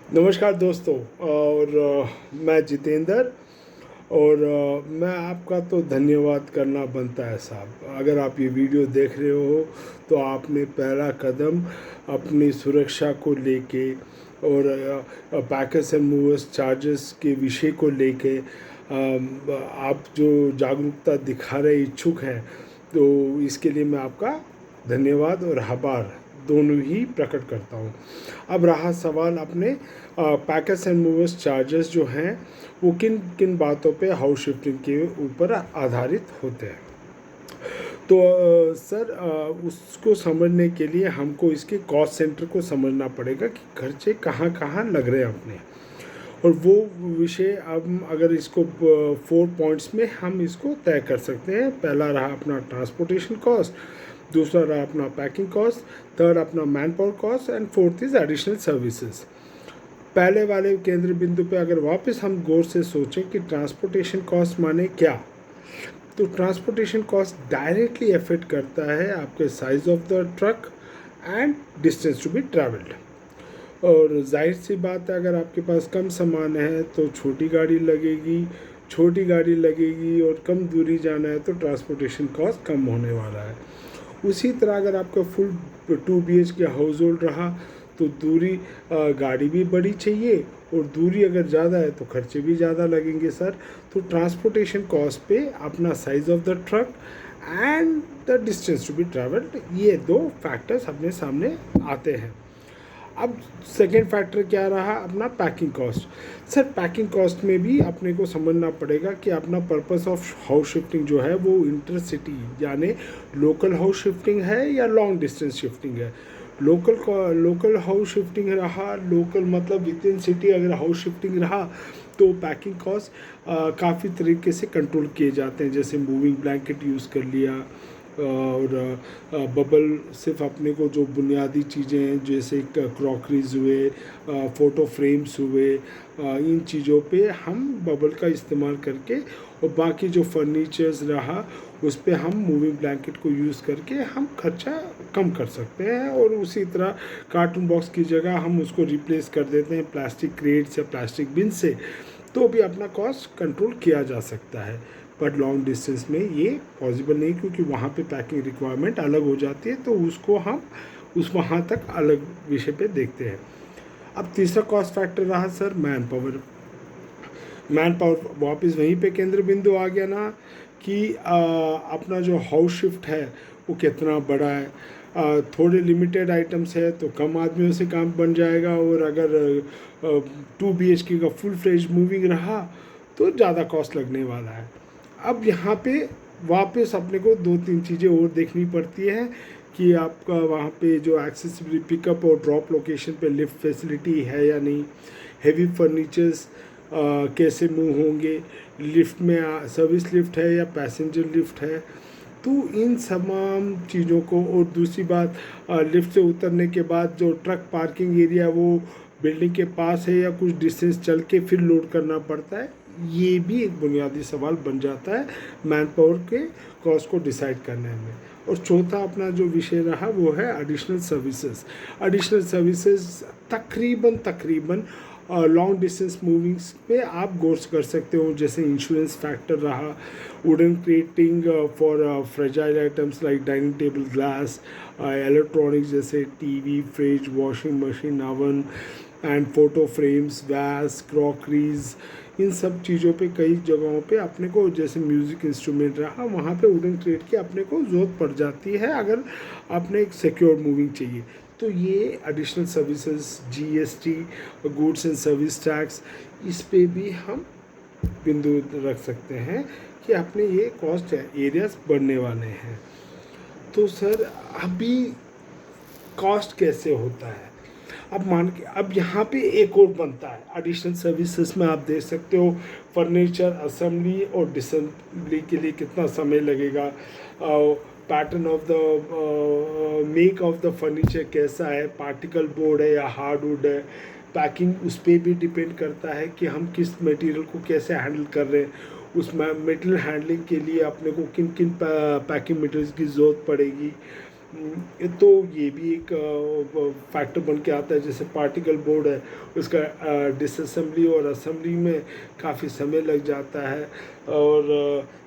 नमस्कार दोस्तों। और मैं जितेंद्र। और मैं आपका तो धन्यवाद करना बनता है साहब। अगर आप ये वीडियो देख रहे हो तो आपने पहला कदम अपनी सुरक्षा को लेके और पैकेज एंड मूवर्स चार्जेस के विषय को लेके आप जो जागरूकता दिखा रहे इच्छुक हैं, तो इसके लिए मैं आपका धन्यवाद और आभार दोनों ही प्रकट करता हूँ। अब रहा सवाल अपने पैकेज एंड मूवर्स चार्जेस जो हैं वो किन किन बातों पे हाउस शिफ्टिंग के ऊपर आधारित होते हैं। तो सर, उसको समझने के लिए हमको इसके कॉस्ट सेंटर को समझना पड़ेगा कि खर्चे कहाँ कहाँ लग रहे हैं अपने। और वो विषय अब अगर इसको 4 पॉइंट्स में हम इसको तय कर सकते हैं। पहला रहा अपना ट्रांसपोर्टेशन कॉस्ट, दूसरा रहा अपना पैकिंग कॉस्ट, थर्ड अपना man power cost and fourth is additional services. पहले वाले केंद्र बिंदु पे अगर वापस हम गौर से सोचें कि ट्रांसपोर्टेशन कॉस्ट माने क्या, तो ट्रांसपोर्टेशन कॉस्ट डायरेक्टली अफेक्ट करता है आपके size of the truck and distance to be travelled. और जाहिर सी बात है, अगर आपके पास कम सामान है तो छोटी गाड़ी लगेगी, छोटी गाड़ी लगेगी और कम दूरी जाना है तो ट्रांसपोर्टेशन कॉस्ट कम होने वाला है। उसी तरह अगर आपका फुल 2 BHK हाउस होल्ड रहा तो दूरी गाड़ी भी बड़ी चाहिए और दूरी अगर ज़्यादा है तो खर्चे भी ज़्यादा लगेंगे सर। तो ट्रांसपोर्टेशन कॉस्ट पे अपना size of the truck and the distance to be travelled, ये दो फैक्टर्स अपने सामने आते हैं। अब सेकेंड फैक्टर क्या रहा अपना packing cost. Sir packing cost में भी अपने को समझना पड़ेगा कि अपना पर्पस ऑफ हाउस शिफ्टिंग जो है वो इंटरसिटी यानी लोकल हाउस शिफ्टिंग है या लॉन्ग डिस्टेंस शिफ्टिंग है। लोकल हाउस शिफ्टिंग रहा, लोकल मतलब विद इन सिटी अगर हाउस शिफ्टिंग रहा तो पैकिंग कॉस्ट काफ़ी तरीके से कंट्रोल किए जाते हैं। जैसे मूविंग ब्लैंकेट यूज़ कर लिया और बबल सिर्फ अपने को जो बुनियादी चीज़ें हैं जैसे क्रॉकरीज हुए, फ़ोटो फ्रेम्स हुए, इन चीज़ों पे हम बबल का इस्तेमाल करके और बाकी जो फर्नीचर्स रहा उस पे हम मूविंग ब्लैंकेट को यूज़ करके हम खर्चा कम कर सकते हैं। और उसी तरह कार्टून बॉक्स की जगह हम उसको रिप्लेस कर देते हैं प्लास्टिक क्रेट्स या प्लास्टिक बिन से, तो भी अपना कॉस्ट कंट्रोल किया जा सकता है। बट लॉन्ग डिस्टेंस में ये पॉसिबल नहीं क्योंकि वहाँ पे पैकिंग रिक्वायरमेंट अलग हो जाती है, तो उसको हम उस वहाँ तक अलग विषय पे देखते हैं। अब तीसरा कॉस्ट फैक्टर रहा sir man power. Man power वापस वहीं पे केंद्र बिंदु आ गया ना कि अपना जो हाउस शिफ्ट है वो कितना बड़ा है। थोड़े लिमिटेड आइटम्स है तो कम आदमियों से काम बन जाएगा, और अगर 2 BHK का फुल फ्लेज मूविंग रहा तो ज़्यादा कॉस्ट लगने वाला है। अब यहाँ पे वापस अपने को दो तीन चीज़ें और देखनी पड़ती है कि आपका वहाँ पे जो एक्सेसिबिलिटी पिकअप और ड्रॉप लोकेशन पे लिफ्ट फैसिलिटी है या नहीं, हेवी फर्नीचर्स कैसे मूव होंगे, लिफ्ट में सर्विस लिफ्ट है या पैसेंजर लिफ्ट है। तो इन तमाम चीज़ों को, और दूसरी बात लिफ्ट से उतरने के बाद जो ट्रक पार्किंग एरिया वो बिल्डिंग के पास है या कुछ डिस्टेंस चल के फिर लोड करना पड़ता है, ये भी एक बुनियादी सवाल बन जाता है मैन पावर के कॉस्ट को डिसाइड करने में। और चौथा अपना जो विषय रहा वो है एडिशनल सर्विसेज। एडिशनल सर्विसेज तकरीबन लॉन्ग डिस्टेंस मूविंग्स पे आप गौर कर सकते हो, जैसे इंश्योरेंस फैक्टर रहा, wooden crating for fragile items like dining table glass, electronics जैसे TV, fridge, washing machine, oven and photo frames, vase, crockeries. इन सब चीज़ों पे कई जगहों पे अपने को जैसे म्यूज़िक इंस्ट्रूमेंट रहा वहाँ पे वुडन क्रेट की अपने को ज़रूरत पड़ जाती है अगर आपने एक सिक्योर मूविंग चाहिए। तो ये additional services, GST, goods and service tax, इस पे भी हम बिंदु रख सकते हैं कि अपने ये कॉस्ट एरियाज बढ़ने वाले हैं। तो सर अभी कॉस्ट कैसे होता है, अब मान के अब यहाँ पे एक और बनता है एडिशनल सर्विसेज में। आप देख सकते हो फर्नीचर असेंबली और डिसम्बली के लिए कितना समय लगेगा, pattern of the make of the furniture कैसा है, पार्टिकल बोर्ड है या हार्डवुड है, पैकिंग उस पर भी डिपेंड करता है कि हम किस मटेरियल को कैसे हैंडल कर रहे हैं। उस मटेरियल हैंडलिंग के लिए अपने को किन किन पैकिंग मटेरियल्स की ज़रूरत पड़ेगी। तो ये भी एक फैक्टर बन के आता है। जैसे पार्टिकल बोर्ड है, उसका डिसअसेंबली और असेंबली में काफ़ी समय लग जाता है। और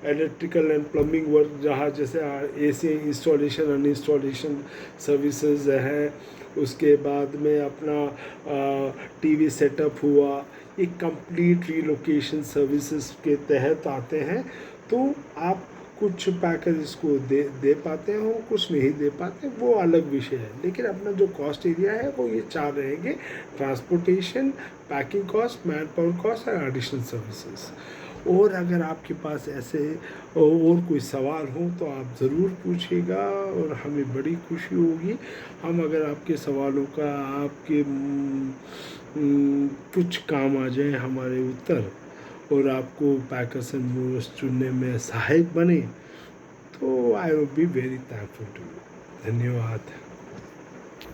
इलेक्ट्रिकल एंड प्लम्बिंग वर्क जहाँ जैसे एसी इंस्टॉलेशन अनइंस्टॉलेशन सर्विसेज हैं, उसके बाद में अपना टीवी सेटअप हुआ, ये कंप्लीट रीलोकेशन सर्विसेज के तहत आते हैं। तो आप कुछ पैकेज को दे पाते हो, कुछ नहीं दे पाते, वो अलग विषय है। लेकिन अपना जो कॉस्ट एरिया है वो ये चार रहेंगे: transportation, packing cost, man power cost और एडिशनल सर्विसेज। और अगर आपके पास ऐसे और कोई सवाल हो तो आप ज़रूर पूछिएगा और हमें बड़ी खुशी होगी हम अगर आपके सवालों का आपके कुछ काम आ जाए हमारे उत्तर, और आपको पैकर्स एंड मूवर्स चुनने में सहायक बने, तो I will be very thankful to you. धन्यवाद।